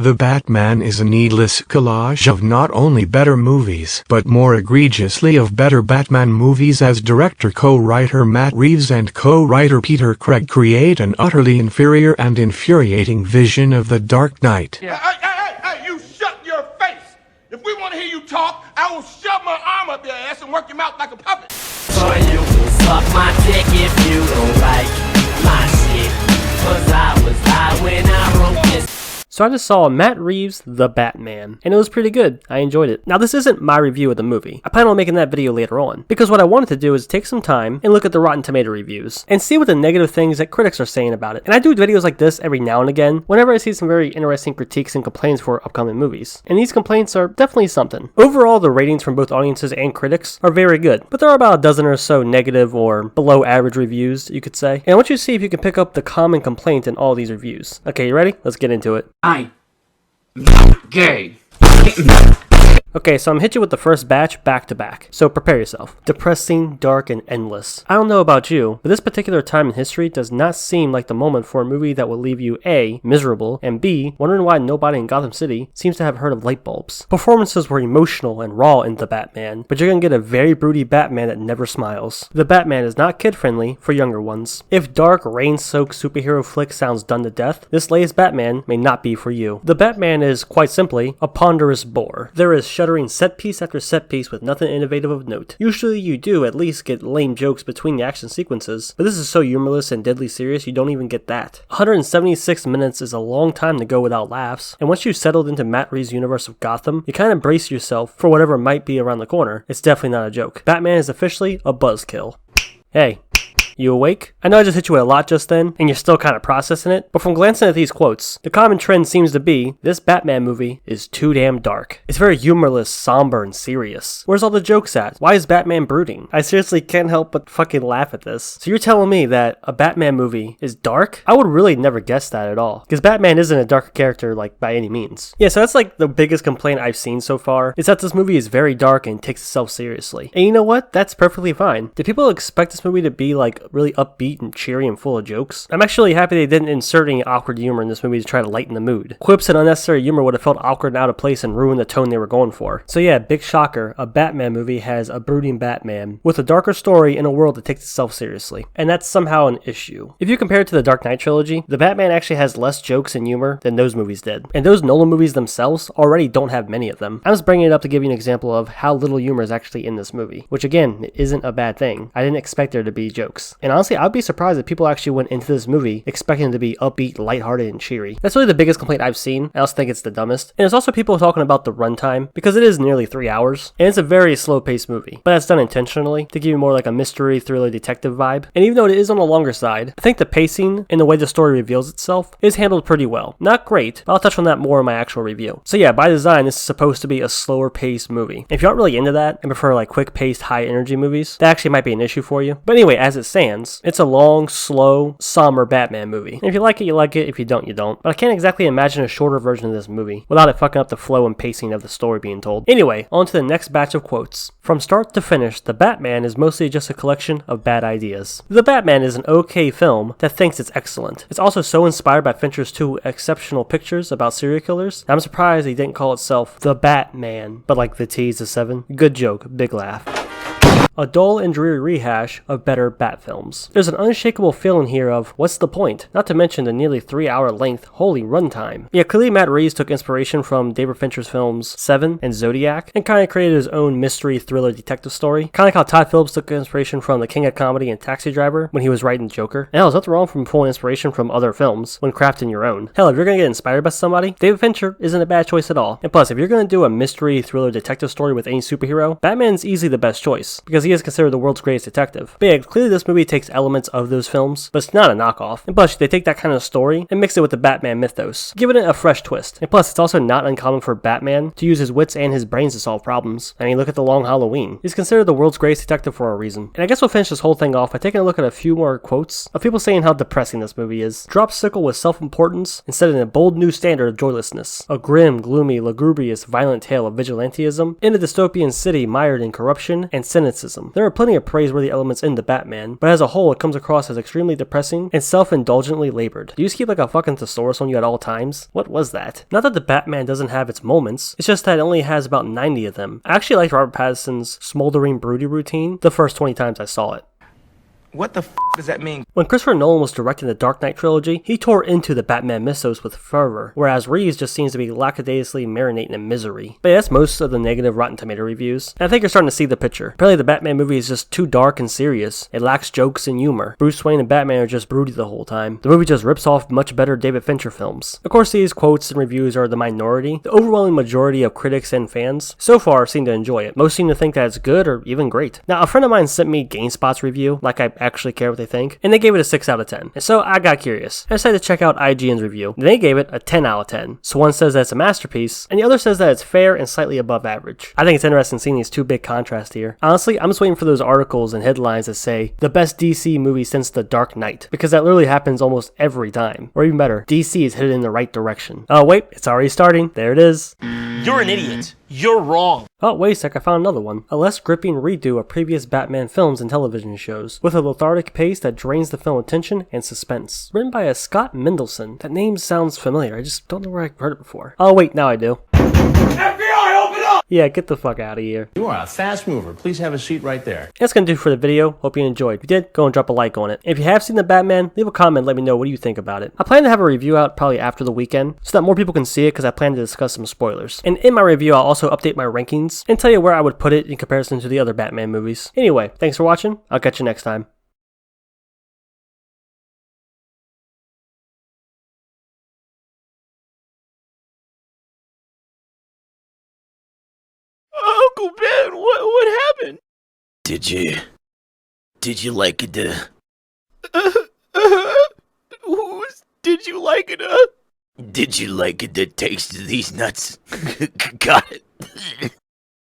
The Batman is a needless collage of not only better movies but more egregiously of better Batman movies, as director co-writer Matt Reeves and co-writer Peter Craig create an utterly inferior and infuriating vision of the Dark Knight. Yeah. Hey, you shut your face! If we want to hear you talk, I will shove my arm up your ass and work your mouth like a puppet. So you can suck my dick if you don't like my shit, 'cause I was high when I wrote this. So I just saw Matt Reeves' The Batman, and it was pretty good. I enjoyed it. Now this isn't my review of the movie. I plan on making that video later on, because what I wanted to do is take some time and look at the Rotten Tomato reviews, and see what the negative things that critics are saying about it. And I do videos like this every now and again, whenever I see some very interesting critiques and complaints for upcoming movies. And these complaints are definitely something. Overall, the ratings from both audiences and critics are very good, but there are about a dozen or so negative or below average reviews, you could say. And I want you to see if you can pick up the common complaint in all these reviews. Okay, you ready? Let's get into it. I'm gay. Okay, so I'm hit you with the first batch back to back, so prepare yourself. Depressing, dark, and endless. I don't know about you, but this particular time in history does not seem like the moment for a movie that will leave you A, miserable, and B, wondering why nobody in Gotham City seems to have heard of light bulbs. Performances were emotional and raw in The Batman, but you're gonna get a very broody Batman that never smiles. The Batman is not kid-friendly for younger ones. If dark, rain-soaked superhero flick sounds done to death, this latest Batman may not be for you. The Batman is, quite simply, a ponderous bore. There is shuddering set piece after set piece with nothing innovative of note. Usually you do at least get lame jokes between the action sequences, but this is so humorless and deadly serious you don't even get that. 176 minutes is a long time to go without laughs, and once you've settled into Matt Reeves' universe of Gotham, you kind of brace yourself for whatever might be around the corner. It's definitely not a joke. Batman is officially a buzzkill. Hey. You awake? I know I just hit you with a lot just then, and you're still kind of processing it, but from glancing at these quotes, the common trend seems to be, this Batman movie is too damn dark. It's very humorless, somber, and serious. Where's all the jokes at? Why is Batman brooding? I seriously can't help but fucking laugh at this. So you're telling me that a Batman movie is dark? I would really never guess that at all, because Batman isn't a dark character, like, by any means. Yeah, so that's like the biggest complaint I've seen so far, is that this movie is very dark and takes itself seriously. And you know what? That's perfectly fine. Did people expect this movie to be, like, really upbeat and cheery and full of jokes? I'm actually happy they didn't insert any awkward humor in this movie to try to lighten the mood. Quips and unnecessary humor would have felt awkward and out of place and ruined the tone they were going for. So yeah, big shocker, a Batman movie has a brooding Batman with a darker story in a world that takes itself seriously. And that's somehow an issue. If you compare it to the Dark Knight trilogy, the Batman actually has less jokes and humor than those movies did. And those Nolan movies themselves already don't have many of them. I'm just bringing it up to give you an example of how little humor is actually in this movie, which again, isn't a bad thing. I didn't expect there to be jokes. And honestly, I'd be surprised if people actually went into this movie expecting it to be upbeat, lighthearted, and cheery. That's really the biggest complaint I've seen. I also think it's the dumbest. And there's also people talking about the runtime, because it is nearly 3 hours, and it's a very slow-paced movie. But that's done intentionally to give you more like a mystery, thriller, detective vibe. And even though it is on the longer side, I think the pacing and the way the story reveals itself is handled pretty well. Not great, but I'll touch on that more in my actual review. So yeah, by design, this is supposed to be a slower-paced movie. If you aren't really into that and prefer like quick-paced, high-energy movies, that actually might be an issue for you. But anyway, as it stands, it's a long, slow, somber Batman movie. And if you like it, you like it. If you don't, you don't. But I can't exactly imagine a shorter version of this movie without it fucking up the flow and pacing of the story being told. Anyway, on to the next batch of quotes. From start to finish, The Batman is mostly just a collection of bad ideas. The Batman is an okay film that thinks it's excellent. It's also so inspired by Fincher's 2 exceptional pictures about serial killers. I'm surprised he didn't call itself The Batman, but like the T is a 7. Good joke, big laugh. A dull and dreary rehash of better Bat films. There's an unshakable feeling here of, what's the point? Not to mention the nearly 3-hour length, holy runtime. Yeah, clearly Matt Reeves took inspiration from David Fincher's films Seven and Zodiac, and kind of created his own mystery thriller detective story. Kind of like how Todd Phillips took inspiration from the king of comedy and Taxi Driver when he was writing Joker. And hell, there's nothing wrong from pulling inspiration from other films when crafting your own. Hell, if you're gonna get inspired by somebody, David Fincher isn't a bad choice at all. And plus, if you're gonna do a mystery thriller detective story with any superhero, Batman's easily the best choice, because he is considered the world's greatest detective. But yeah, clearly this movie takes elements of those films, but it's not a knockoff. And plus, they take that kind of story and mix it with the Batman mythos, giving it a fresh twist. And plus, it's also not uncommon for Batman to use his wits and his brains to solve problems. I mean, look at The Long Halloween. He's considered the world's greatest detective for a reason. And I guess we'll finish this whole thing off by taking a look at a few more quotes of people saying how depressing this movie is. Dropsicle with self-importance and set in a bold new standard of joylessness. A grim, gloomy, lugubrious, violent tale of vigilantism in a dystopian city mired in corruption and cynicism. awesome. There are plenty of praiseworthy elements in The Batman, but as a whole it comes across as extremely depressing and self-indulgently labored. Do you just keep like a fucking thesaurus on you at all times? What was that? Not that The Batman doesn't have its moments, it's just that it only has about 90 of them. I actually liked Robert Pattinson's smoldering broody routine the first 20 times I saw it. What the does that mean? When Christopher Nolan was directing the Dark Knight trilogy, he tore into the Batman mythos with fervor, whereas Reeves just seems to be lackadaisically marinating in misery. But yeah, that's most of the negative Rotten Tomato reviews, and I think you're starting to see the picture. Apparently the Batman movie is just too dark and serious. It lacks jokes and humor. Bruce Wayne and Batman are just broody the whole time. The movie just rips off much better David Fincher films. Of course, these quotes and reviews are the minority. The overwhelming majority of critics and fans so far seem to enjoy it. Most seem to think that it's good or even great. Now, a friend of mine sent me GameSpot's review, like I actually care what they think, and they gave it a 6 out of 10. And so I got curious. I decided to check out IGN's review. They gave it a 10 out of 10. So one says that it's a masterpiece, and the other says that it's fair and slightly above average. I think it's interesting seeing these two big contrasts here. Honestly, I'm just waiting for those articles and headlines that say, the best DC movie since The Dark Knight, because that literally happens almost every time. Or even better, DC is headed in the right direction. Oh wait, it's already starting. There it is. You're an idiot. You're wrong. Oh, wait a sec, I found another one. A less gripping redo of previous Batman films and television shows, with a lethargic pace that drains the film attention and suspense. Written by a Scott Mendelson. That name sounds familiar, I just don't know where I've heard it before. Oh wait, now I do. FBI, open up! Yeah, get the fuck out of here. You are a fast mover. Please have a seat right there. That's gonna do for the video. Hope you enjoyed. If you did, go and drop a like on it. If you have seen The Batman, leave a comment, let me know what you think about it. I plan to have a review out probably after the weekend, so that more people can see it because I plan to discuss some spoilers. And in my review, I'll also update my rankings and tell you where I would put it in comparison to the other Batman movies. Anyway, thanks for watching. I'll catch you next time. Uncle Ben, what happened? Did you like it? Did you like it? Did you like it? The taste of these nuts? Got it.